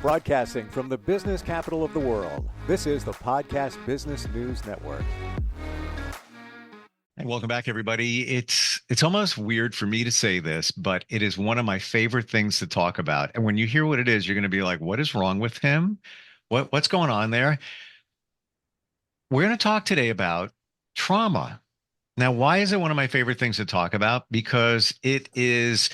Broadcasting from the business capital of the world, this is the Podcast Business News Network. And welcome back, everybody. It's almost weird for me to say this, but it is one of my favorite things to talk about. And when you hear what it is, you're going to be like, what is wrong with him? What's going on there? We're going to talk today about trauma. Now, why is it one of my favorite things to talk about? Because it is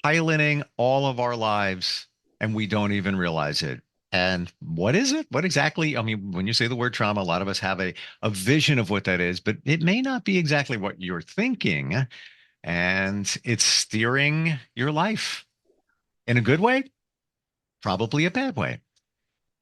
piloting all of our lives and we don't even realize it. And what is it? What exactly? I mean, when you say the word trauma, a lot of us have a vision of what that is, but it may not be exactly what you're thinking. And it's steering your life in a good way, probably a bad way.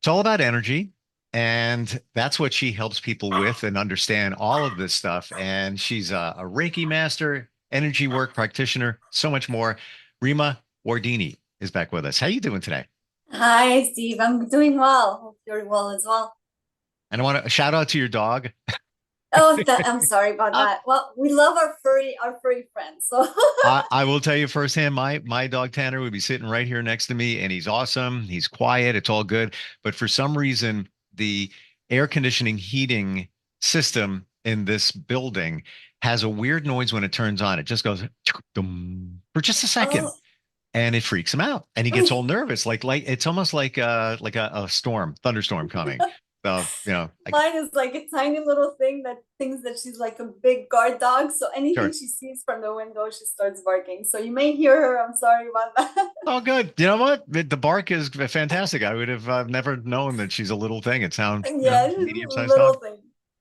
It's all about energy. And that's what she helps people with and understand all of this stuff. And she's a Reiki master, energy work practitioner, so much more. Rima Wardini is back with us. How you doing today? Hi, Steve. I'm doing well. Hope you're well as well. And I want to shout out to your dog. Oh, I'm sorry about that. Well, we love our furry friends. So I will tell you firsthand, my dog Tanner would be sitting right here next to me, and he's awesome. He's quiet. It's all good. But for some reason, the air conditioning heating system in this building has a weird noise when it turns on. It just goes for just a second. oh, And it freaks him out, and he gets all nervous, like it's almost like a thunderstorm coming. So mine is like a tiny little thing that thinks that she's like a big guard dog. So anything sure, she sees from the window, she starts barking. So you may hear her. I'm sorry about that. oh good. You know what? The bark is fantastic. I would have never known that she's a little thing. It sounds Yeah, she's a medium-sized dog.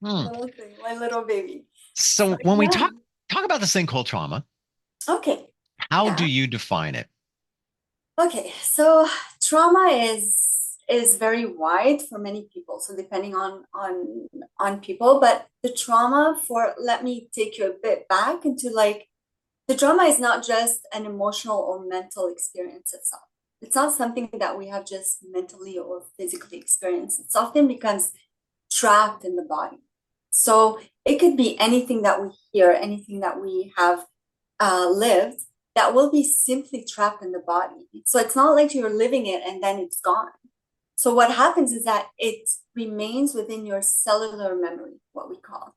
Hmm. little thing, my little baby. So So when we yeah. talk about this thing called trauma, Okay. how do Yeah. you define it? Okay, so trauma is very wide for many people. So depending on people, but the trauma for let me take you a bit back into like the trauma is not just an emotional or mental experience itself. It's not something that we have just mentally or physically experienced. It often becomes trapped in the body. So it could be anything that we hear, anything that we have lived that will be simply trapped in the body. So it's not like you're living it and then it's gone. So what happens is that it remains within your cellular memory, what we call.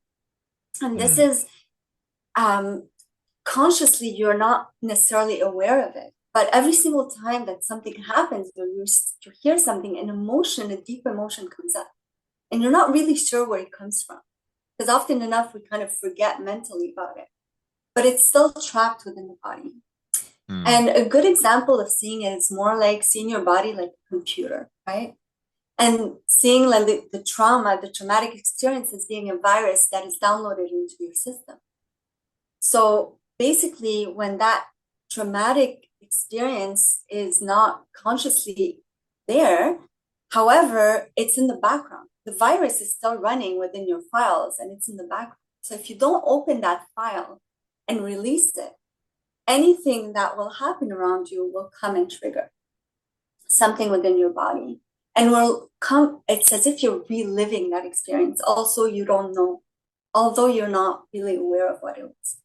And this Hmm. is consciously, you're not necessarily aware of it. But every single time that something happens or you hear something, an emotion, a deep emotion comes up. And you're not really sure where it comes from. Because often enough, we kind of forget mentally about it. But it's still trapped within the body. Hmm. And a good example of seeing it is more like seeing your body like a computer, right? And seeing like the trauma, the traumatic experience as being a virus that is downloaded into your system. So basically, when that traumatic experience is not consciously there, however, it's in the background. The virus is still running within your files and it's in the background. So if you don't open that file and release it, anything that will happen around you will come and trigger something within your body and will come. It's as if you're reliving that experience. Also, you don't know, although you're not really aware of what it was.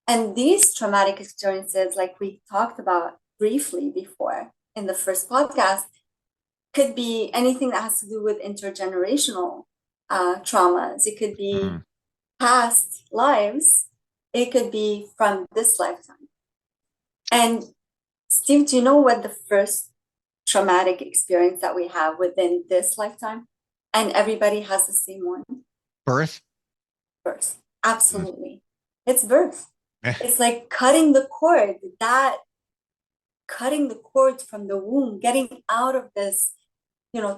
And these traumatic experiences, like we talked about briefly before in the first podcast, could be anything that has to do with intergenerational traumas. It could be past lives. It could be from this lifetime. And Steve, do you know what the first traumatic experience that we have within this lifetime? And everybody has the same one. Birth? Birth. Absolutely. It's birth. It's like cutting the cord, cutting the cord from the womb, getting out of this,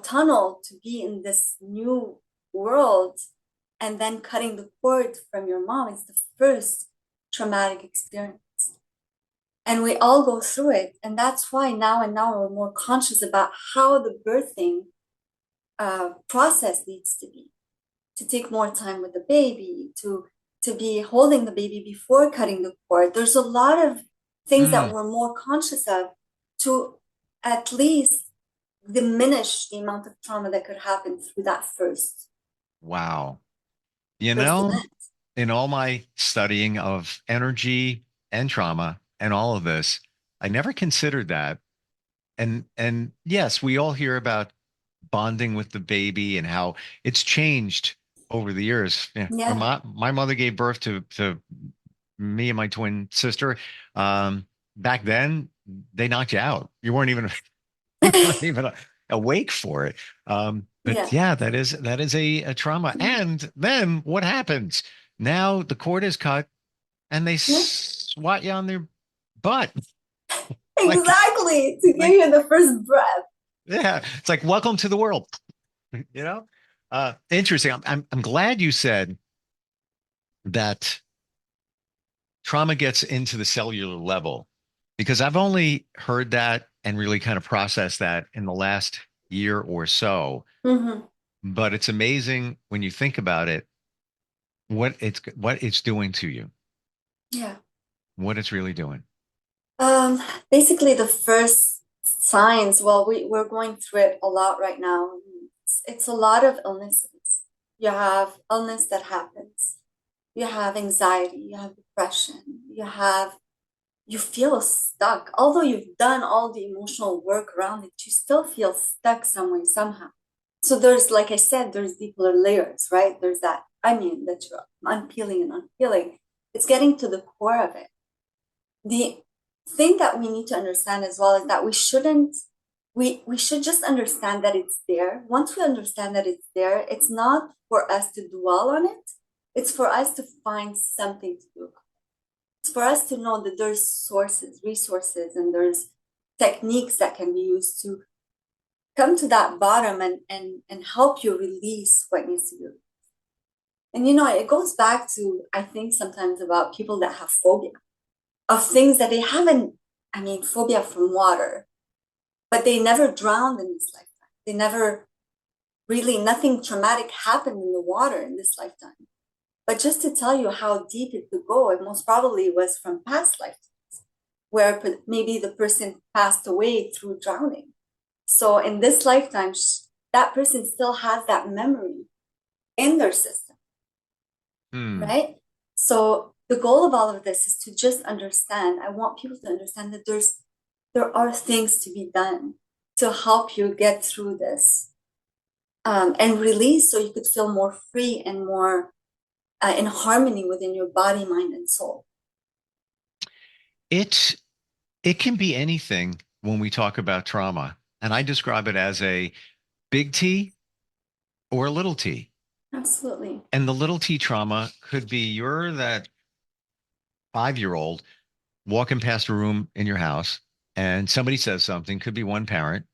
tunnel to be in this new world, and then cutting the cord from your mom is the first traumatic experience. And we all go through it. And that's why now we're more conscious about how the birthing process needs to be. To take more time with the baby, to be holding the baby before cutting the cord. There's a lot of things that we're more conscious of to at least diminish the amount of trauma that could happen through that first. Wow. Event. In all my studying of energy and trauma and all of this, I never considered that And yes, we all hear about bonding with the baby and how it's changed over the years. Yeah. When Yeah. my mother gave birth to me and my twin sister, back then they knocked you out. You weren't even you weren't even awake for it. But Yeah. yeah, that is a trauma. And then what happens? Now the cord is cut and they Yeah. swat you on their butt. Like, Exactly. To give like, you the first breath. yeah, it's like welcome to the world. You know, interesting. I'm glad you said that trauma gets into the cellular level because I've only heard that and really kind of processed that in the last year or so. Hmm. But it's amazing when you think about it, what it's doing to you, Yeah. what it's really doing. Basically, the first signs, well, we're going through it a lot right now. It's a lot of illnesses. You have illness that happens. You have anxiety, you have depression, you feel stuck. Although you've done all the emotional work around it, you still feel stuck some way, somehow. So there's, like I said, there's deeper layers, right? There's that onion that you're unpeeling and unpeeling. It's getting to the core of it. The thing that we need to understand as well is that we should just understand that it's there. Once we understand that it's there, it's not for us to dwell on it. It's for us to find something to do. It's for us to know that there's sources, resources, and there's techniques that can be used to come to that bottom and help you release what needs to be released. And it goes back to, I think sometimes about people that have phobia of things that they haven't, I mean, phobia from water, but they never drowned in this lifetime. They never really, nothing traumatic happened in the water in this lifetime. But just to tell you how deep it could go, it most probably was from past lifetimes, where maybe the person passed away through drowning. So in this lifetime, that person still has that memory in their system, Hmm. right? So the goal of all of this is to just understand. I want people to understand that there are things to be done to help you get through this, and release, so you could feel more free and more in harmony within your body, mind, and soul. It it can be anything when we talk about trauma, and I describe it as a big T or a little T. Absolutely. And the little T trauma could be you're that 5-year-old walking past a room in your house and somebody says something, could be one parent.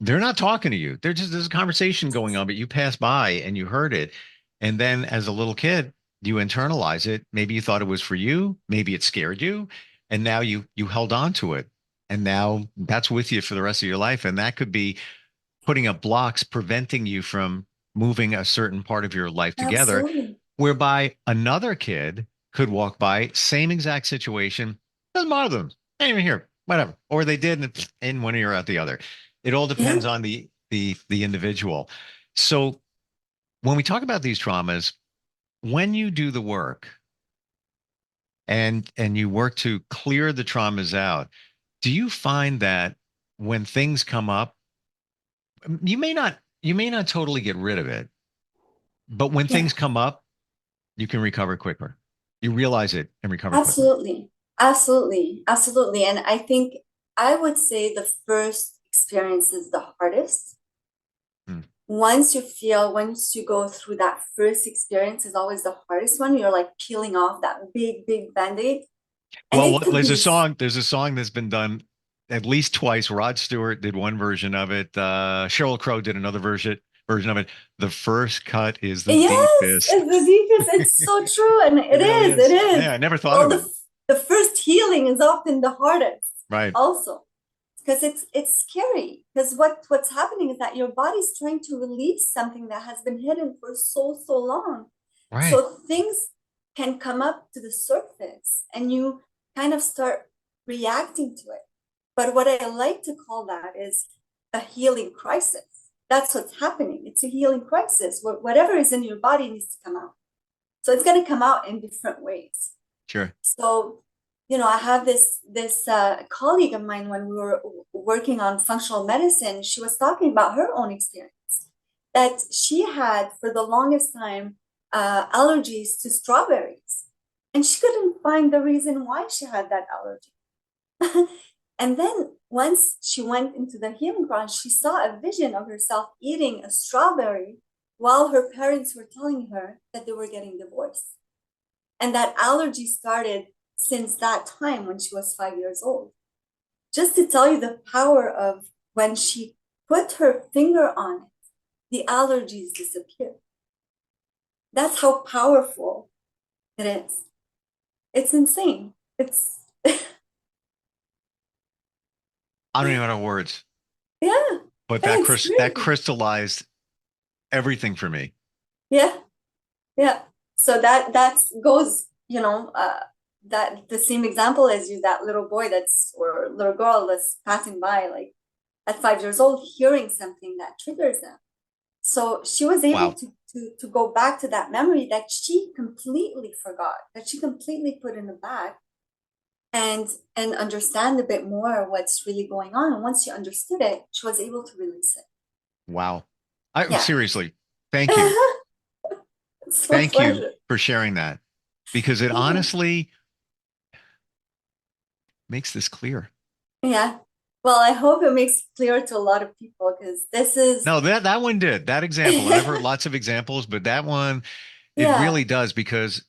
They're not talking to you. There's a conversation going on, but you pass by and you heard it. And then as a little kid, you internalize it. Maybe you thought it was for you, maybe it scared you, and now you held on to it. And now that's with you for the rest of your life. And that could be putting up blocks preventing you from moving a certain part of your life together, Absolutely. whereby another kid could walk by, same exact situation, doesn't bother them, ain't even here, whatever, or they did in one ear out the other. It all Yeah. depends on the individual. So when we talk about these traumas, when you do the work and you work to clear the traumas out, do you find that when things come up, you may not totally get rid of it, but when Yeah. things come up, you can recover quicker. You realize it and recover quicker. Absolutely. Absolutely. Absolutely. And I think I would say the first experience is the hardest. Hmm. Once you go through that first experience is always the hardest one. You're like peeling off that big, big band-aid. And Well, it could there's a be, song. There's a song that's been done at least twice. Rod Stewart did one version of it. Sheryl Crow did another version of it. The first cut is the yes, deepest. it's the deepest. It's so true. And It it really is, it is. is. Yeah, I never thought Well, of it. the first healing is often the hardest Right, also. Because it's scary. Because what's happening is that your body's trying to release something that has been hidden for so long. right. So things can come up to the surface and you kind of start reacting to it. But what I like to call that is a healing crisis. That's what's happening. It's a healing crisis. Whatever is in your body needs to come out. So it's going to come out in different ways. Sure. So I have this colleague of mine when we were working on functional medicine. She was talking about her own experience that she had for the longest time allergies to strawberries, and she couldn't find the reason why she had that allergy. And then once she went into the healing ground, she saw a vision of herself eating a strawberry while her parents were telling her that they were getting divorced. And that allergy started since that time when she was 5 years old. Just to tell you the power of when she put her finger on it, the allergies disappeared. That's how powerful it is. It's insane. It's I don't even have words, yeah, but it's that crazy. crystallized everything for me. Yeah, yeah. So that goes, that the same example as you, that little boy or little girl that's passing by, like at 5 years old, hearing something that triggers them. So she was able Wow. to go back to that memory that she completely forgot, that she completely put in the back, and understand a bit more what's really going on. And once she understood it, she was able to release it. Wow. I Yeah. seriously, thank you. It's my Thank you pleasure. for sharing that because it Yeah. honestly makes this clear. Yeah. Well, I hope it makes clear to a lot of people because this is, No, that one did. That example, and I've heard lots of examples, but that one, it yeah. really does because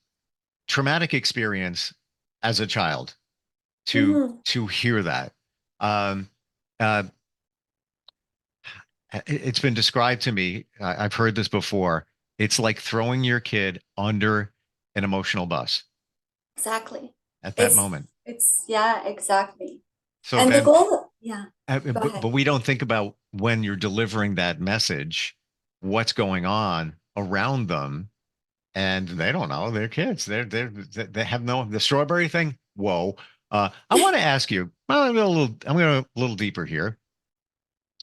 traumatic experience as a child Mhm. to hear that. Um, uh, it's been described to me. I've heard this before. It's like throwing your kid under an emotional bus Exactly. at that It's, moment. yeah, exactly. So And the then, goal, yeah, go but ahead. we don't think about when you're delivering that message, what's going on around them, and they don't know. They're kids. They have no the strawberry thing. Whoa. I want to ask you. Well, I'm going a little deeper here.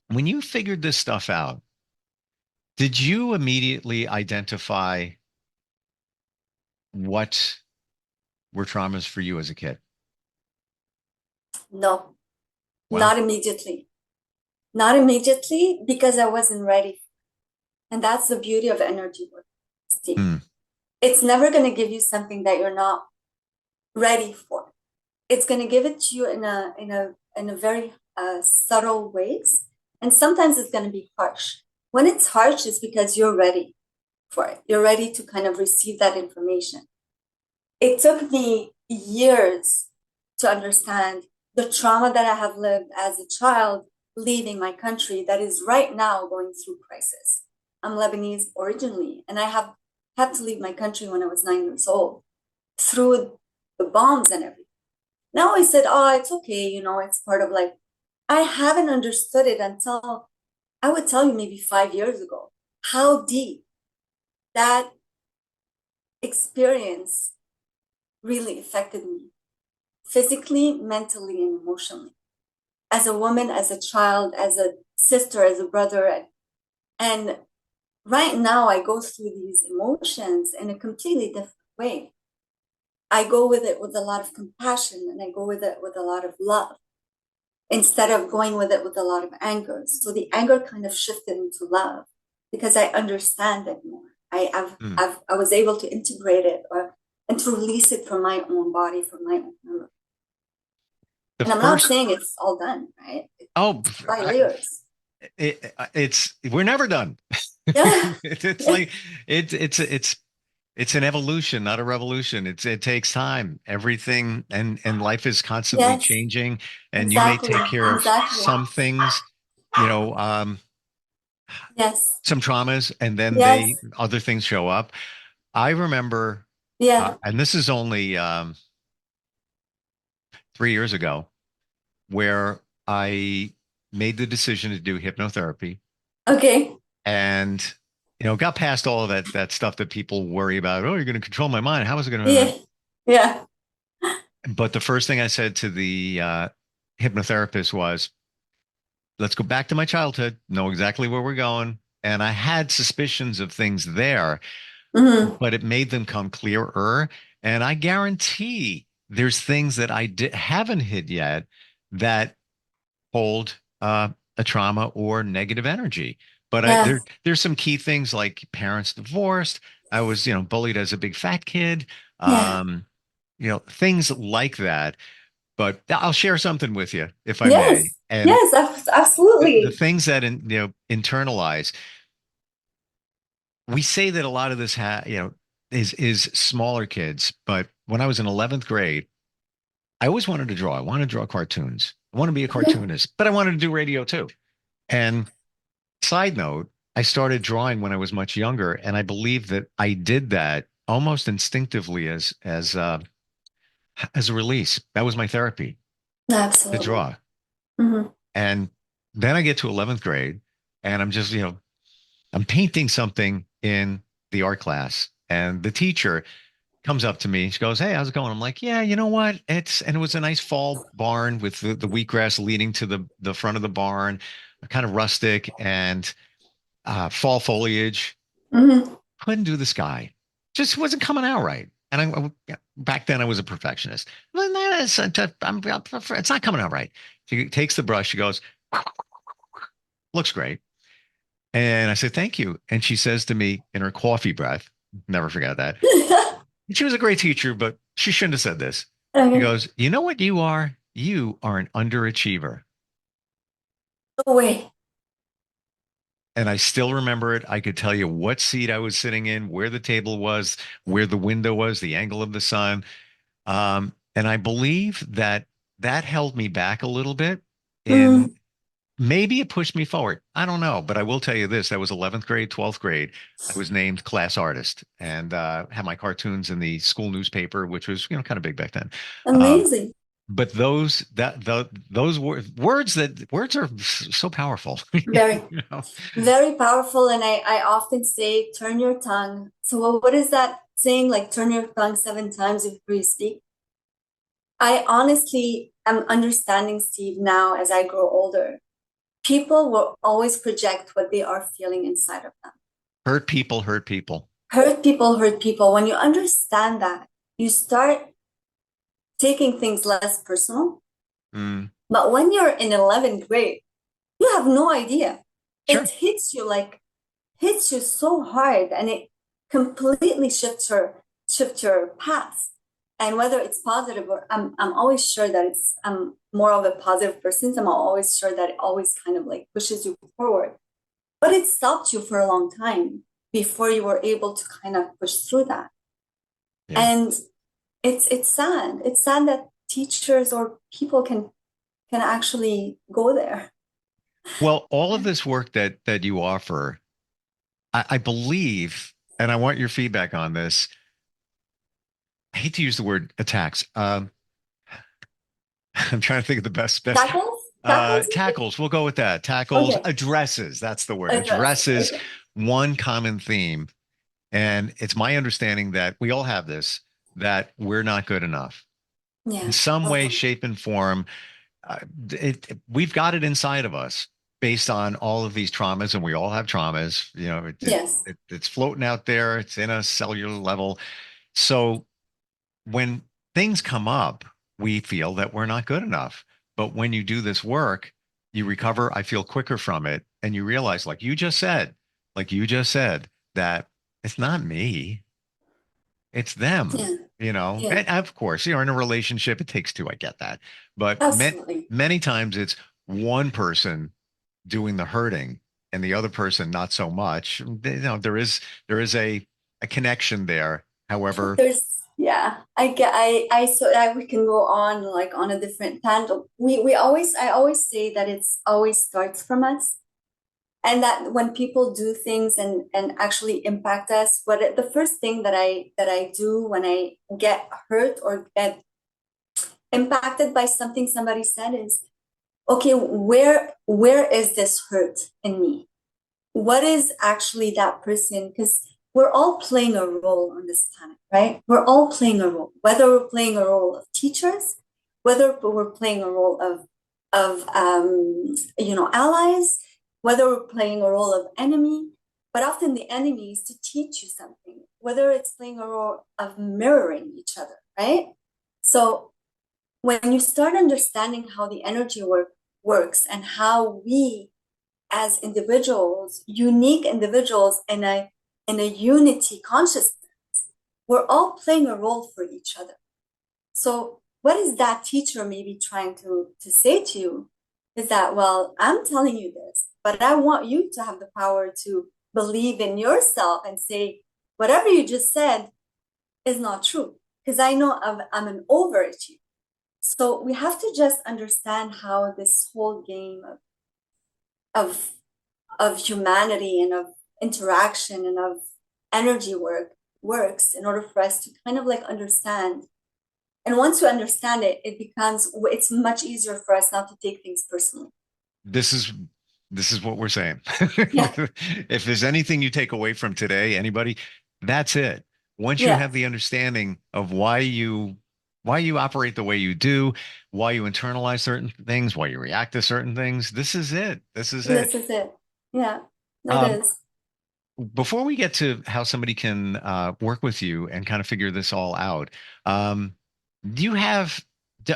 When you figured this stuff out, did you immediately identify what were traumas for you as a kid? No, Well, not immediately. Not immediately because I wasn't ready. And that's the beauty of energy work, Steve. hmm, It's never going to give you something that you're not ready for. It's going to give it to you in a very subtle ways, and sometimes it's going to be harsh. When it's harsh, it's because you're ready for it. You're ready to kind of receive that information. It took me years to understand the trauma that I have lived as a child leaving my country that is right now going through crisis. I'm Lebanese originally, and I have had to leave my country when I was 9 years old through the bombs and everything. Now I said, oh, it's okay, it's part of life. I haven't understood it until I would tell you maybe 5 years ago how deep that experience really affected me physically, mentally, and emotionally. As a woman, as a child, as a sister, as a brother. And right now, I go through these emotions in a completely different way. I go with it with a lot of compassion, and I go with it with a lot of love instead of going with it with a lot of anger. So the anger kind of shifted into love because I understand it more. hmm. I was able to integrate it and to release it from my own body, from my own memory. The And I'm not first, saying it's all done, right? oh, It's by layers. it's we're never done. Yeah. It's like it's an evolution, not a revolution. It takes time. Everything and life is constantly Yes, changing, and you may exactly. take care of Exactly. some things, you know, Yes. some traumas, and then Yes. they other things show up. I remember, Yeah. and this is only 3 years ago, where I made the decision to do hypnotherapy Okay. and got past all of that stuff that people worry about. Oh, you're going to control my mind. How is it going to? Yeah. Yeah. But the first thing I said to the hypnotherapist was, let's go back to my childhood, know exactly where we're going. And I had suspicions of things there, Hmm. but it made them come clearer. And I guarantee there's things that haven't hit yet that hold a trauma or negative energy. But Yes. there's some key things like parents divorced. I was, bullied as a big fat kid. Yeah. Um, things like that. But I'll share something with you, if I may. Yes. And Yes, the absolutely. things that internalize, we say that a lot of this is smaller kids. But when I was in 11th grade, I always wanted to draw. I wanted to draw cartoons. I want to be a Mhm. cartoonist, but I wanted to do radio too. And side note, I started drawing when I was much younger, and I believe that I did that almost instinctively as a release. That was my therapy, to Absolutely. draw. Hmm. And then I get to 11th grade, and I'm just, I'm painting something in the art class, and the teacher comes up to me. She goes, "Hey, how's it going?" I'm like, "Yeah, you know what? And it was a nice fall barn with the wheatgrass leading to the front of the barn, kind of rustic and fall foliage. Hmm. Couldn't do the sky. Just wasn't coming out right." And back then I was a perfectionist. Well, no, it's not coming out right. She takes the brush. She goes, "Looks great." And I said, "Thank you." And she says to me in her coffee breath, never forget that. She was a great teacher, but she shouldn't have said this. She Okay. goes, "You know what you are? You are an underachiever." No way. And I still remember it. I could tell you what seat I was sitting in, where the table was, where the window was, the angle of the sun. And I believe that that held me back a little bit. In Mm. maybe it pushed me forward. I don't know, but I will tell you this: that was 11th grade, 12th grade. I was named class artist and had my cartoons in the school newspaper, which was kind of big back then. Um, Amazing. but those words are so powerful. Very, You know? very powerful. And I often say, turn your tongue. So what is that saying? Like, turn your tongue 7 times before you speak. I honestly am understanding, Steve, now as I grow older. People will always project what they are feeling inside of them. Hurt people hurt people. Hurt people hurt people. When you understand that, you start taking things less personal. Mm, But when you're in 11th grade, you have no idea. It sure. hits you so hard, and it completely shifts your path. And whether it's positive or I'm always sure that I'm more of a positive person. So I'm always sure that it always kind of like pushes you forward. But it stopped you for a long time before you were able to kind of push through that. Yeah. And it's sad. It's sad that teachers or people can actually go there. Well, all of this work that you offer, I believe, and I want your feedback on this. I hate to use the word attacks. I'm trying to think of the best Tackles? Tackles, maybe? tackles. We'll go with that. Tackles, Okay. addresses. That's the word. Addresses. Addresses Okay. one common theme, and it's my understanding that we all have this, that we're not good enough in Yeah. some way, Totally. shape, and form. We've got it inside of us based on all of these traumas, and we all have traumas. Yes. It's floating out there. It's in a cellular level. So when things come up, we feel that we're not good enough. But when you do this work, you recover. I feel quicker from it, and you realize, like you just said, that it's not me. It's them, Yeah. Yeah. And of course, you're in a relationship. It takes two. I get that. But Absolutely. many times it's one person doing the hurting and the other person not so much. There is a connection there. However, Yeah, I get, we can go on like on a different tangent. I always say that it's always starts from us. And that when people do things and actually impact us, the first thing that I do when I get hurt or get impacted by something somebody said is, okay, where is this hurt in me? What is actually that person? Because we're all playing a role on this planet, right? We're all playing a role, whether we're playing a role of teachers, whether we're playing a role of allies, whether we're playing a role of enemy. But often the enemy is to teach you something, whether it's playing a role of mirroring each other, right? So when you start understanding how the energy works and how we as individuals, unique individuals in a unity consciousness, we're all playing a role for each other. So what is that teacher maybe trying to say to you is that, well, I'm telling you this, but I want you to have the power to believe in yourself and say, whatever you just said is not true, because I know I'm an overachiever. So we have to just understand how this whole game of humanity and of interaction and of energy works in order for us to kind of like understand. And once you understand it, it's much easier for us not to take things personally. This is what we're saying. Yeah. If there's anything you take away from today, anybody, that's it. Once you Yeah. have the understanding of why you operate the way you do, why you internalize certain things, why you react to certain things, this is it. This is it. This is it. Yeah, it Um, is. Before we get to how somebody can work with you and kind of figure this all out, do you have,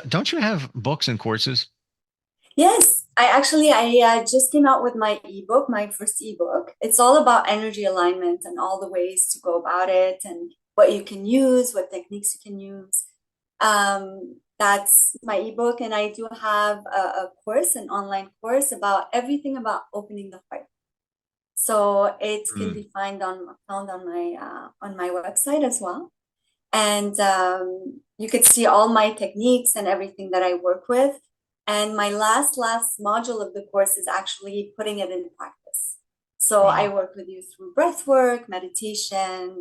don't you have books and courses? Yes, I just came out with my ebook, my first ebook. It's all about energy alignment and all the ways to go about it and what you can use, what techniques you can use. That's my ebook, and I do have a course, an online course about everything about opening the heart. So it can be found on my website as well. And you could see all my techniques and everything that I work with. And my last module of the course is actually putting it into practice. So I Wow. work with you through breath work, meditation,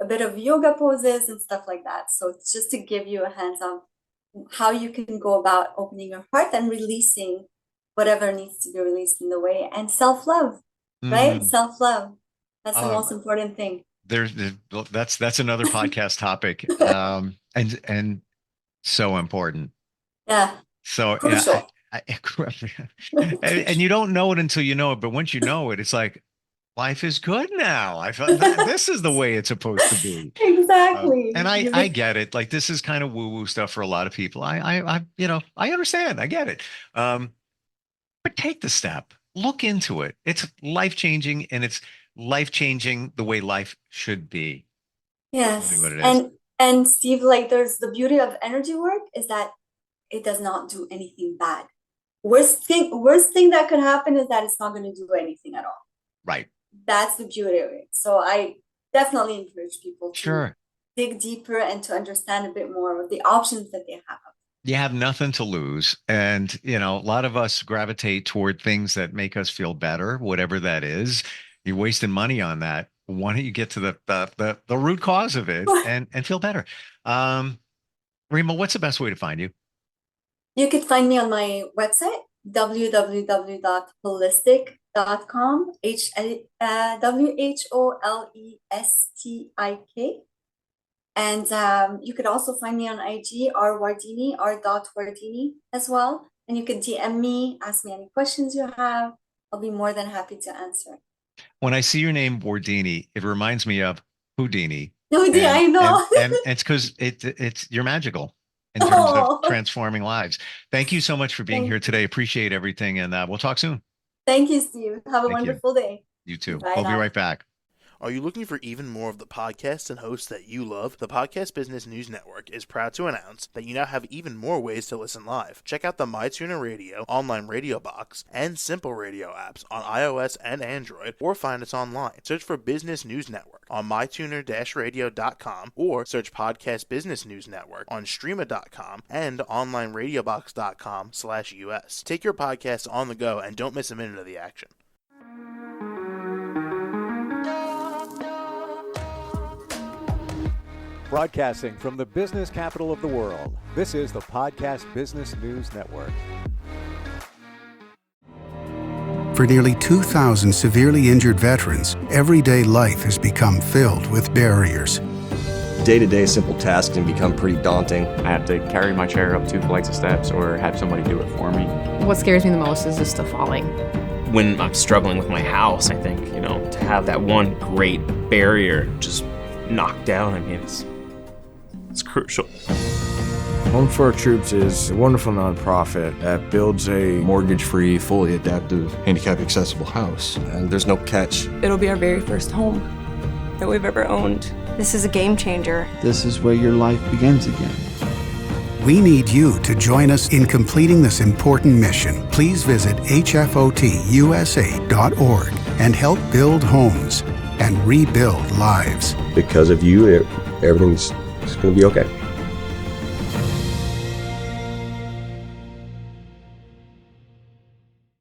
a bit of yoga poses and stuff like that. So it's just to give you a hands on how you can go about opening your heart and releasing whatever needs to be released in the way, and self-love, right? Mm. Self-love. That's the Um, most important thing. that's another podcast topic, and so important. Yeah, So yeah, crucial. and you don't know it until you know it, but once you know it, it's like life is good now. I felt that this is the way it's supposed to be. And Exactly. I get it. Like this is kind of woo-woo stuff for a lot of people. I understand. I get it. But take the step. Look into it. It's life-changing, and it's life-changing the way life should be. That's really Yes. what it is. And Steve, like there's the beauty of energy work is that it does not do anything bad. Worst thing that could happen is that it's not going to do anything at all. Right. That's the beauty of it. So I definitely encourage people to Sure. dig deeper and to understand a bit more of the options that they have. You have nothing to lose. And, a lot of us gravitate toward things that make us feel better, whatever that is. You're wasting money on that. Why don't you get to the root cause of it and feel better? Rima, what's the best way to find you? You could find me on my website, www.wholestik.com, WHOLESTIK. And you could also find me on IG, r.wardini, r.wardini as well. And you could DM me, ask me any questions you have. I'll be more than happy to answer. When I see your name Wardini, it reminds me of Houdini. No, dear, I know. And it's because it's you're magical in terms of transforming lives. Thank you so much for being here today. Appreciate everything, and we'll talk soon. Thank you, Steve. Have a Thank you. wonderful day. You too. Bye We'll be now. right back. Are you looking for even more of the podcasts and hosts that you love? The Podcast Business News Network is proud to announce that you now have even more ways to listen live. Check out the MyTuner Radio, online radio box, and Simple Radio apps on iOS and Android, or find us online. Search for Business News Network on mytuner-radio.com, or search Podcast Business News Network on streama.com and onlineradiobox.com/US. Take your podcast on the go and don't miss a minute of the action. Broadcasting from the business capital of the world, this is the Podcast Business News Network. For nearly 2,000 severely injured veterans, everyday life has become filled with barriers. Day-to-day simple tasks can become pretty daunting. I have to carry my chair up 2 flights of steps or have somebody do it for me. What scares me the most is just the falling. When I'm struggling with my house, I think, to have that one great barrier just knocked down, it's crucial. Home for Our Troops is a wonderful nonprofit that builds a mortgage-free, fully adaptive, handicap-accessible house. And there's no catch. It'll be our very first home that we've ever owned. This is a game changer. This is where your life begins again. We need you to join us in completing this important mission. Please visit hfotusa.org and help build homes and rebuild lives. Because of you, everything's going to be okay.